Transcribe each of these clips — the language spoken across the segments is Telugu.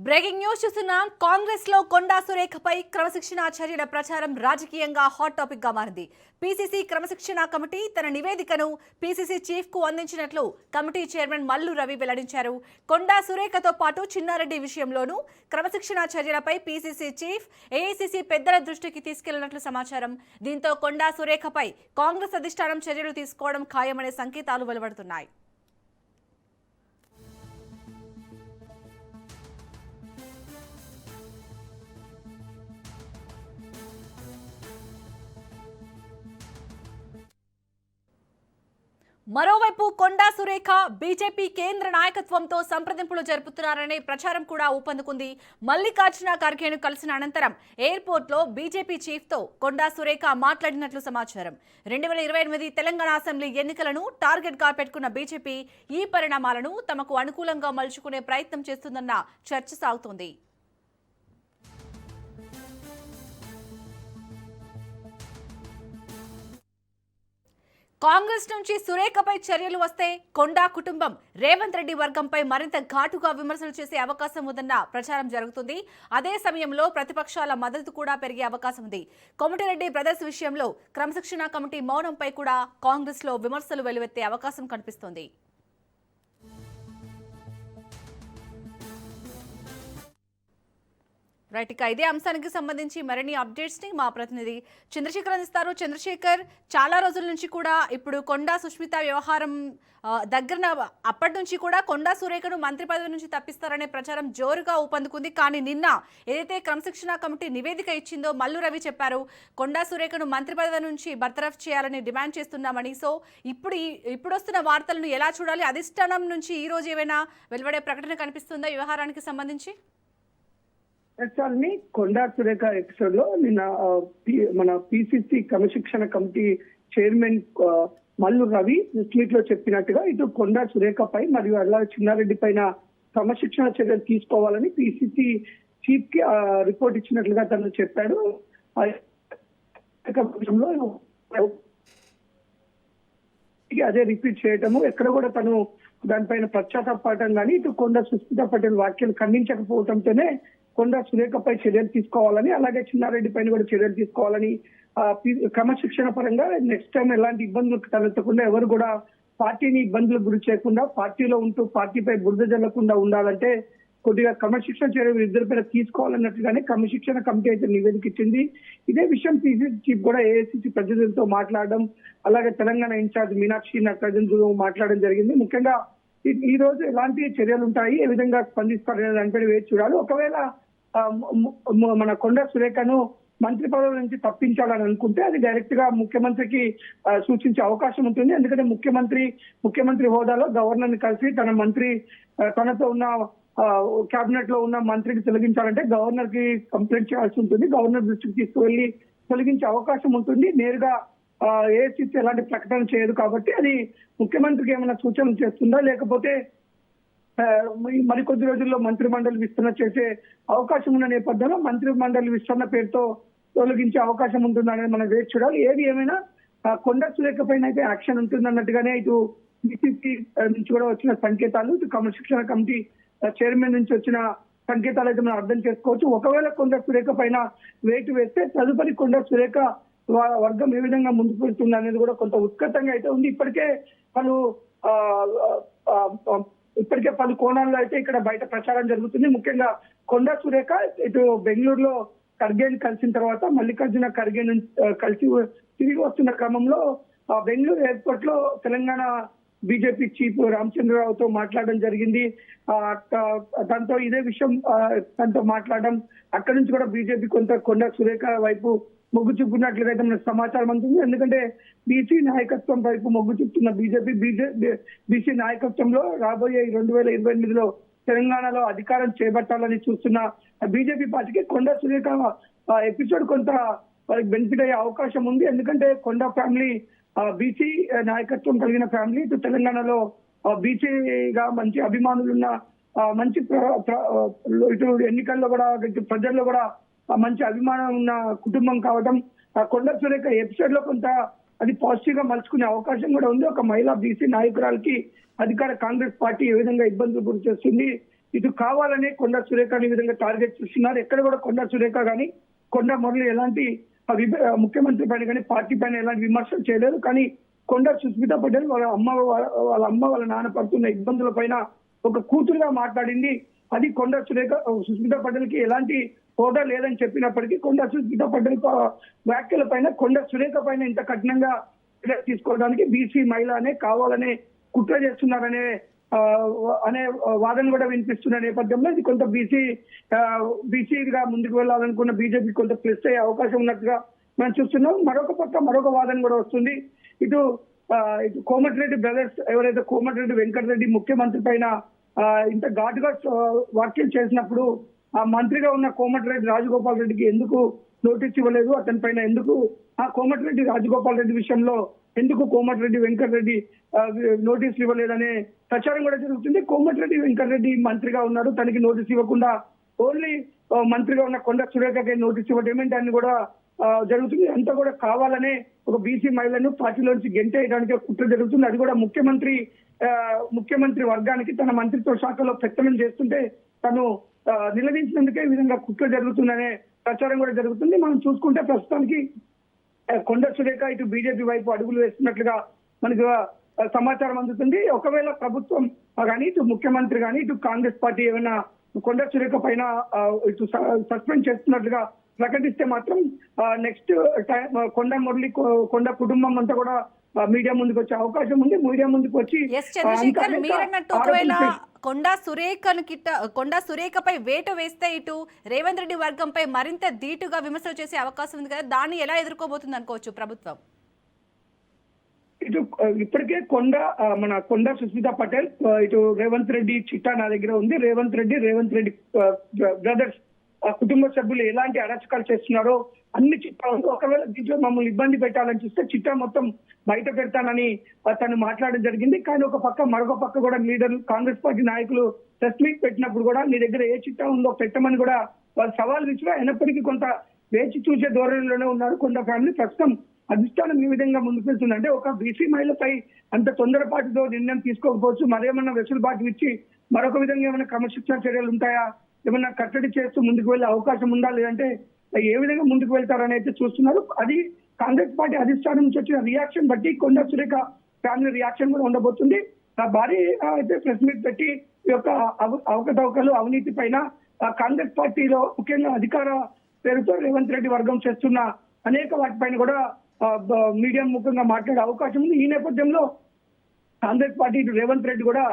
బ్రేకింగ్ న్యూస్ చూస్తున్నాం. కాంగ్రెస్ లో కొండా సురేఖపై క్రమశిక్షణ చర్యల ప్రచారం రాజకీయంగా హాట్ టాపిక్ గా మారింది. పీసీసీ క్రమశిక్షణ కమిటీ తన నివేదికను పీసీసీ చీఫ్ కు అందించినట్లు కమిటీ చైర్మన్ మల్లు రవి వెల్లడించారు. కొండా సురేఖతో పాటు చిన్నారెడ్డి విషయంలోనూ క్రమశిక్షణ చర్యలపై పీసీసీ చీఫ్ ఏఐసీసీ పెద్దల దృష్టికి తీసుకెళ్లినట్లు సమాచారం. దీంతో కొండా సురేఖపై కాంగ్రెస్ అధిష్టానం చర్యలు తీసుకోవడం ఖాయమనే సంకేతాలు వెలువడుతున్నాయి. మరోవైపు కొండా సురేఖ బీజేపీ కేంద్ర నాయకత్వంతో సంప్రదింపులు జరుపుతున్నారనే ప్రచారం కూడా ఊపందుకుంది. మల్లికార్జున ఖర్గేను కలిసిన అనంతరం ఎయిర్పోర్ట్ లో బీజేపీ చీఫ్ తో కొండా సురేఖ మాట్లాడినట్లు సమాచారం. 2028 తెలంగాణ అసెంబ్లీ ఎన్నికలను టార్గెట్ గా పెట్టుకున్న బీజేపీ ఈ పరిణామాలను తమకు అనుకూలంగా మలుచుకునే ప్రయత్నం చేస్తుందన్న చర్చ సాగుతోంది. కాంగ్రెస్ నుంచి సురేఖపై చర్యలు వస్తే కొండా కుటుంబం రేవంత్ రెడ్డి వర్గంపై మరింత ఘాటుగా విమర్శలు చేసే అవకాశం ఉందన్న ప్రచారం జరుగుతుంది. అదే సమయంలో ప్రతిపక్షాల మద్దతు కూడా పెరిగే అవకాశం ఉంది. కోమటిరెడ్డి బ్రదర్స్ విషయంలో క్రమశిక్షణ కమిటీ మౌనంపై కూడా కాంగ్రెస్ లో విమర్శలు వెలువెత్తే అవకాశం కనిపిస్తోంది. రైట్, ఇక ఇదే అంశానికి సంబంధించి మరిన్ని అప్డేట్స్ ని మా ప్రతినిధి చంద్రశేఖర్ అందిస్తారు. చంద్రశేఖర్, చాలా రోజుల నుంచి కూడా ఇప్పుడు కొండా సుష్మిత వ్యవహారం దగ్గర అప్పటి నుంచి కూడా కొండా సురేఖను మంత్రి పదవి నుంచి తప్పిస్తారనే ప్రచారం జోరుగా ఊపందుకుంది. కానీ నిన్న ఏదైతే క్రమశిక్షణ కమిటీ నివేదిక ఇచ్చిందో మల్లు రవి చెప్పారు, కొండా సురేఖను మంత్రి పదవి నుంచి బర్తరఫ్ చేయాలని డిమాండ్ చేస్తున్నామని. సో ఇప్పుడు వస్తున్న వార్తలను ఎలా చూడాలి? అధిష్టానం నుంచి ఈ రోజు ఏమైనా వెలువడే ప్రకటన కనిపిస్తుందా వ్యవహారానికి సంబంధించి? కొండా సురేఖ ఎపిసోడ్ లో నిన్న మన పిసిసి క్రమశిక్షణ committee chairman Mallu Ravi tweet లో చెప్పినట్టుగా ఇటు కొండా సురేఖపై మరియు అల్లా చిన్నారెడ్డి పైన క్రమశిక్షణ చర్యలు తీసుకోవాలని పిసిసి చీఫ్ కి రిపోర్ట్ ఇచ్చినట్లుగా తను చెప్పాడు. అదే రిపీట్ చేయటము, ఎక్కడ కూడా తను దానిపైన పశ్చాత్తాపడటం కానీ ఇటు కొండా సుస్మితా పటేల్ వ్యాఖ్యలు ఖండించకపోవడంతోనే కొండా సురేఖపై చర్యలు తీసుకోవాలని, అలాగే చిన్నారెడ్డి పైన కూడా చర్యలు తీసుకోవాలని, క్రమశిక్షణ పరంగా నెక్స్ట్ టైం ఎలాంటి ఇబ్బందులు తలెత్తకుండా ఎవరు కూడా పార్టీని ఇబ్బందులకు గురి చేయకుండా పార్టీలో ఉంటూ పార్టీపై బురద జల్లకుండా ఉండాలంటే కొద్దిగా క్రమశిక్షణ చర్యలు ఇద్దరిపైన తీసుకోవాలన్నట్టుగానే క్రమశిక్షణ కమిటీ అయితే నివేదిక ఇచ్చింది. ఇదే విషయం పిసిసి చీఫ్ కూడా ఏఐసిసి ప్రతినిధులతో మాట్లాడడం, అలాగే తెలంగాణ ఇన్ఛార్జ్ మీనాక్షి నటరాజన్తో మాట్లాడడం జరిగింది. ముఖ్యంగా ఈ రోజు ఎలాంటి చర్యలు ఉంటాయి, ఏ విధంగా స్పందిస్తారనే దానిపైన వేచి చూడాలి. ఒకవేళ మన కొండా సురేఖను మంత్రి పదవి నుంచి తప్పించాలని అనుకుంటే అది డైరెక్ట్ గా ముఖ్యమంత్రికి సూచించే అవకాశం ఉంటుంది. ఎందుకంటే ముఖ్యమంత్రి హోదాలో గవర్నర్ ని కలిసి తనతో ఉన్న కేబినెట్ లో ఉన్న మంత్రికి తొలగించాలంటే గవర్నర్ కి కంప్లైంట్ చేయాల్సి ఉంటుంది. గవర్నర్ దృష్టికి తీసుకువెళ్లి తొలగించే అవకాశం ఉంటుంది. నేరుగా ఏఐసిసి ఎలాంటి ప్రకటన చేయదు కాబట్టి అది ముఖ్యమంత్రికి ఏమైనా సూచనలు చేస్తుందా, లేకపోతే మరికొద్ది రోజుల్లో మంత్రి మండలి విస్తరణ చేసే అవకాశం ఉన్న నేపథ్యంలో మంత్రి మండలి విస్తరణ పేరుతో తొలగించే అవకాశం ఉంటుందనేది మనం వేచి చూడాలి. ఏది ఏమైనా కొండా సురేఖ పైన అయితే యాక్షన్ ఉంటుంది అన్నట్టుగానే ఇటు బీసీసీ నుంచి కూడా వచ్చిన సంకేతాలు, ఇటు క్రమశిక్షణ కమిటీ చైర్మన్ నుంచి వచ్చిన సంకేతాలు అయితే మనం అర్థం చేసుకోవచ్చు. ఒకవేళ కొండా సురేఖ పైన వేటు వేస్తే తదుపరి కొండా సురేఖ వర్గం ఏ విధంగా ముందుకు వెళ్తుంది అనేది కూడా కొంత ఉత్కటంగా అయితే ఉంది. ఇప్పటికే పలు కోణాల్లో అయితే ఇక్కడ బయట ప్రచారం జరుగుతుంది. ముఖ్యంగా కొండా సురేఖ ఇటు బెంగళూరులో ఖర్గేని కలిసిన తర్వాత మల్లికార్జున ఖర్గేని కలిసి తిరిగి వస్తున్న క్రమంలో బెంగళూరు ఎయిర్పోర్ట్ లో తెలంగాణ బీజేపీ చీఫ్ రామచంద్రరావుతో మాట్లాడడం జరిగింది. దాంతో ఇదే విషయం తనతో మాట్లాడడం, అక్కడి నుంచి కూడా బీజేపీ కొండా సురేఖ వైపు మొగ్గు చూపుతున్నట్లుగా మనకు సమాచారం అందుతుంది. ఎందుకంటే బీసీ నాయకత్వం వైపు మొగ్గు చూపుతున్న బీసీ నాయకత్వంలో రాబోయే 2028లో తెలంగాణలో అధికారం చేపట్టాలని చూస్తున్న బీజేపీ పార్టీకి కొండా సురేఖ ఎపిసోడ్ కొంత వారికి బెనిఫిట్ అయ్యే అవకాశం ఉంది. ఎందుకంటే కొండా ఫ్యామిలీ బీసీ నాయకత్వం కలిగిన ఫ్యామిలీ, ఇటు తెలంగాణలో బీసీగా మంచి అభిమానులున్న మంచి ఇటు ఎన్నికల్లో కూడా ప్రజల్లో కూడా మంచి అభిమానం ఉన్న కుటుంబం కావడం కొండా సురేఖ ఎపిసోడ్ లో కొంత అది పాజిటివ్ గా మలుచుకునే అవకాశం కూడా ఉంది. ఒక మహిళా బీసీ నాయకురాలకి అధికార కాంగ్రెస్ పార్టీ ఏ విధంగా ఇబ్బందులు గురి చేస్తుంది, ఇటు కావాలనే కొండా సురేఖని ఈ విధంగా టార్గెట్ చేస్తున్నారు. ఎక్కడ కూడా కొండా సురేఖ కానీ కొండా మురళి ఎలాంటి ముఖ్యమంత్రి పైన కానీ పార్టీ పైన ఎలాంటి విమర్శలు చేయలేదు. కానీ కొండా సుస్మితా పటేల్ వాళ్ళ అమ్మ వాళ్ళ నాన్న పడుతున్న ఇబ్బందుల పైన ఒక కూతురుగా మాట్లాడింది. అది కొండా సుస్మితా పటేల్ కి ఎలాంటి హోదా లేదని చెప్పినప్పటికీ కొండా సుస్మితా పటేల్ వ్యాఖ్యల పైన కొండా సురేఖ పైన ఇంత కఠినంగా తీసుకోవడానికి బీసీ మహిళ అనే కావాలనే కుట్ర చేస్తున్నారనే అనే వాదన కూడా వినిపిస్తున్న నేపథ్యంలో ఇది కొంత బీసీగా ముందుకు వెళ్ళాలనుకున్న బీజేపీ కొంత ప్లస్ అయ్యే అవకాశం ఉన్నట్టుగా మనం చూస్తున్నాం. మరొక వాదన కూడా వస్తుంది. ఇటు కోమటిరెడ్డి బ్రదర్స్ ఎవరైతే కోమటిరెడ్డి వెంకటరెడ్డి ముఖ్యమంత్రి పైన ఇంత ఘాటుగా వ్యాఖ్యలు చేసినప్పుడు ఆ మంత్రిగా ఉన్న కోమటిరెడ్డి రాజగోపాల్ రెడ్డికి ఎందుకు నోటీస్ ఇవ్వలేదు, అతని పైన ఎందుకు ఆ కోమటిరెడ్డి రాజగోపాల్ రెడ్డి విషయంలో ఎందుకు కోమటిరెడ్డి వెంకటరెడ్డి నోటీసులు ఇవ్వలేదనే ప్రచారం కూడా జరుగుతుంది. కోమటిరెడ్డి వెంకటరెడ్డి మంత్రిగా ఉన్నాడు, తనకి నోటీస్ ఇవ్వకుండా ఓన్లీ మంత్రిగా ఉన్న కొండా సురేఖకి నోటీస్ ఇవ్వడం ఏమేంటి కూడా జరుగుతుంది. అంతా కూడా కావాలనే ఒక బీసీ మహిళను పార్టీలోంచి గెంటేయడానికి కుట్ర జరుగుతుంది. అది కూడా ముఖ్యమంత్రి వర్గానికి తన మంత్రిత్వ శాఖలో ప్రకటన చేస్తుంటే తను నిలదీసినందుకే ఈ విధంగా కుట్ర జరుగుతుందనే ప్రచారం కూడా జరుగుతుంది. మనం చూసుకుంటే ప్రస్తుతానికి కొండా సురేఖ ఇటు బీజేపీ వైపు అడుగులు వేస్తున్నట్లుగా మనకు సమాచారం అందుతుంది. ఒకవేళ ప్రభుత్వం కానీ ఇటు ముఖ్యమంత్రి కానీ ఇటు కాంగ్రెస్ పార్టీ ఏమైనా కొండా సురేఖ పైన ఇటు సస్పెండ్ చేస్తున్నట్లుగా ప్రకటిస్తే మాత్రం నెక్స్ట్ టైం కొండ కుటుంబం అంతా కూడా మీడియా ముందుకు వచ్చే అవకాశం ఉంది. మీడియా ముందుకు వచ్చి చంద్రశేఖర్ మీరన్నట్టు ఒకవేళ కొండా సురేఖపై వేటు వేస్తే ఇటు రేవంత్ రెడ్డి వర్గంపై మరింత ధీటుగా విమర్శలు చేసే అవకాశం ఉంది కదా, దాన్ని ఎలా ఎదుర్కోబోతుంది అనుకోవచ్చు ప్రభుత్వం? ఇటు ఇప్పటికే కొండా సుస్మితా పటేల్ ఇటు రేవంత్ రెడ్డి చిట్టా నా దగ్గర ఉంది. రేవంత్ రెడ్డి బ్రదర్స్ కుటుంబ సభ్యులు ఎలాంటి అరాచకాలు చేస్తున్నారో అన్ని చిట్టాలు, ఒకవేళ దీంట్లో మమ్మల్ని ఇబ్బంది పెట్టాలని చూస్తే చిట్టా మొత్తం బయట పెడతానని తను మాట్లాడడం జరిగింది. కానీ మరొక పక్క కూడా లీడర్లు కాంగ్రెస్ పార్టీ నాయకులు ప్రెస్ మీట్ పెట్టినప్పుడు కూడా మీ దగ్గర ఏ చిట్టా ఉందో పెట్టమని కూడా వాళ్ళు సవాల్ ఇచ్చినా అయినప్పటికీ కొంత వేచి చూసే ధోరణిలోనే ఉన్నారు. కొంత ఫ్యామిలీ ప్రస్తుతం అధిష్టానం ఈ విధంగా ముందుకు వెళ్తుందంటే ఒక బీసీ మహిళపై అంత తొందరపాటుతో నిర్ణయం తీసుకోకపోవచ్చు, మరేమన్నా వెసులుబాటు ఇచ్చి మరొక విధంగా ఏమైనా క్రమశిక్షణ చర్యలు ఉంటాయా, ఏమన్నా కట్టడి చేస్తూ ముందుకు వెళ్ళే అవకాశం ఉందా, లేదంటే ఏ విధంగా ముందుకు వెళ్తారని అయితే చూస్తున్నారు. అది కాంగ్రెస్ పార్టీ అధిష్టానం నుంచి వచ్చిన రియాక్షన్ బట్టి కొండా సురేఖ ఫ్యామిలీ రియాక్షన్ కూడా ఉండబోతుంది. భారీ అయితే ప్రెస్ మీట్ పెట్టి ఈ యొక్క అవకతవకలు అవినీతి పైన కాంగ్రెస్ పార్టీలో ముఖ్యంగా అధికార పేరుతో రేవంత్ రెడ్డి వర్గం చేస్తున్న అనేక వాటిపైన కూడా మీడియా ముఖంగా మాట్లాడే అవకాశం ఉంది. ఈ నేపథ్యంలో కాంగ్రెస్ పార్టీ రేవంత్ రెడ్డి కూడా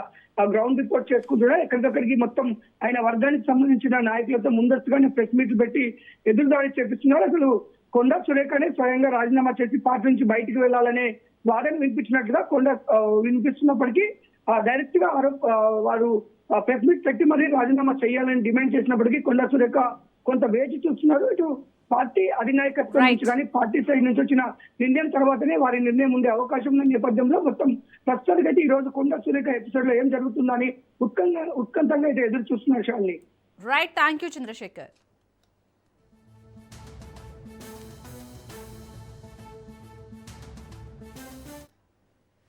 గ్రౌండ్ రిపోర్ట్ చేసుకుంటున్నా ఎక్కడికక్కడికి మొత్తం ఆయన వర్గానికి సంబంధించిన నాయకులతో ముందస్తుగానే ప్రెస్ మీట్లు పెట్టి ఎదురుదాడి చేపిస్తున్నారు. అసలు కొండా సురేఖనే స్వయంగా రాజీనామా చేసి పార్టీ నుంచి బయటికి వెళ్లాలనే వాదన వినిపించినట్లుగా వినిపిస్తున్నప్పటికీ డైరెక్ట్ గా వారు ప్రెస్ మీట్ పెట్టి మరీ రాజీనామా చేయాలని డిమాండ్ చేసినప్పటికీ కొండా సురేఖ కొంత వేచి చూస్తున్నారు. ఇటు పార్టీ అధినాయకత్వం నుంచి కానీ పార్టీ సైడ్ నుంచి వచ్చిన నిర్ణయం తర్వాతనే వారి నిర్ణయం ఉండే అవకాశం ఉన్న నేపథ్యంలో మొత్తం ప్రస్తుతానికైతే ఈ రోజు కొండా సురేఖ ఎపిసోడ్ లో ఏం జరుగుతుందని ఉత్కంఠంగా అయితే ఎదురు చూస్తున్నారు. Right, thank you Chandrasekhar.